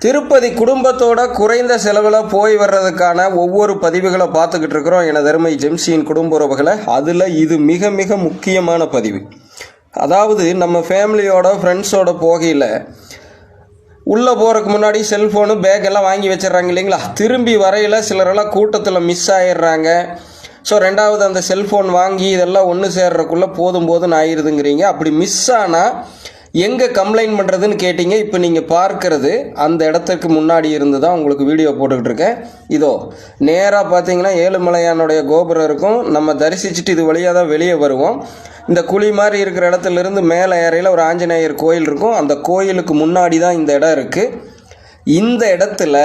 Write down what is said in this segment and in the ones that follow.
திருப்பதி குடும்பத்தோட குறைந்த செலவில் போய் வர்றதுக்கான ஒவ்வொரு பதிவுகளை பார்த்துக்கிட்டு இருக்கிறோம் எனது அருமை ஜெம்சியின் குடும்ப உறவுகளை. அதில் இது மிக மிக முக்கியமான பதிவு. அதாவது நம்ம ஃபேமிலியோட ஃப்ரெண்ட்ஸோட போகையில் உள்ளே போகிறதுக்கு முன்னாடி செல்ஃபோனு பேக் எல்லாம் வாங்கி வச்சிடறாங்க இல்லைங்களா. திரும்பி வரையில் சிலரெல்லாம் கூட்டத்தில் மிஸ் ஆகிடுறாங்க. ஸோ ரெண்டாவது அந்த செல்ஃபோன் வாங்கி இதெல்லாம் ஒன்று சேர்றதுக்குள்ளே போதும்னு ஆயிடுதுங்கிறீங்க. அப்படி மிஸ் ஆனால் எங்கே கம்ப்ளைண்ட் பண்ணுறதுன்னு கேட்டிங்க. இப்போ நீங்கள் பார்க்கறது அந்த இடத்துக்கு முன்னாடி இருந்து தான் உங்களுக்கு வீடியோ போட்டுக்கிட்டு இருக்கேன். இதோ நேராக பார்த்தீங்கன்னா ஏழுமலையானுடைய கோபுரம் இருக்கும். நம்ம தரிசிச்சுட்டு இது வழியாக தான் வெளியே வருவோம். இந்த குழி மாதிரி இருக்கிற இடத்துலேருந்து மேலே ஏறையில் ஒரு ஆஞ்சநேயர் கோயில் இருக்கும். அந்த கோயிலுக்கு முன்னாடி தான் இந்த இடம் இருக்குது. இந்த இடத்துல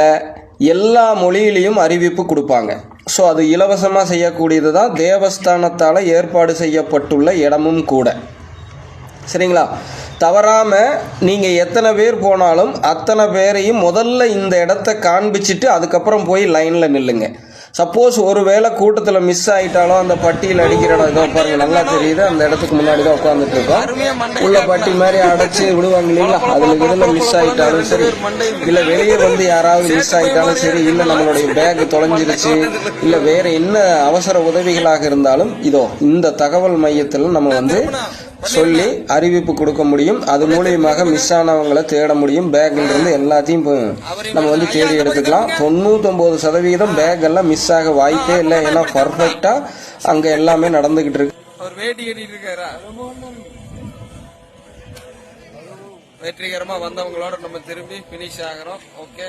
எல்லா மொழியிலையும் அறிவிப்பு கொடுப்பாங்க. ஸோ அது இலவசமாக செய்யக்கூடியது தான். தேவஸ்தானத்தால் ஏற்பாடு செய்யப்பட்டுள்ள இடமும் கூட. சரிங்களா. தவறாமல் நீங்கள் எத்தனை பேர் போனாலும் அத்தனை பேரையும் முதல்ல இந்த இடத்த காண்பிச்சுட்டு அதுக்கப்புறம் போய் லைனில் நில்லுங்க. சப்போஸ் ஒரு வேளை கூட்டத்தில் மிஸ் ஆகிட்டாலும் அந்த பட்டியில் அடிக்கிற இடம் இதோ பாருங்கள், நல்லா தெரியுது. அந்த இடத்துக்கு முன்னாடி தான் உட்காந்துட்டு இருக்கோம். உள்ள பட்டி மாதிரி அடைச்சி விடுவாங்க இல்லைங்களா. அதில் இதில் மிஸ் ஆகிட்டாலும் சரி, இல்லை வெளியே வந்து யாராவது மிஸ் ஆகிட்டாலும் சரி, இல்லை நம்மளுடைய பேக் தொலைஞ்சிருச்சு, இல்லை வேறு என்ன அவசர உதவிகளாக இருந்தாலும் இதோ இந்த தகவல் மையத்தில் நம்ம வந்து சொல்லி அறிவிப்பு கொடுக்க முடியும். அது மூலியமாக மிஸ் ஆனவங்களை தேட முடியும். பேக்லேருந்து எல்லாத்தையும் நம்ம வந்து தேடி எடுத்துக்கலாம். 99% பேக் எல்லாம் மிஸ் ஆக வாய்ப்பே இல்லை. ஏன்னா பர்ஃபெக்டா அங்க எல்லாமே நடந்துகிட்டு இருக்கு. வெற்றிகரமா வந்தவங்களோட நம்ம திரும்பி பினிஷ் ஆகிறோம். ஓகே.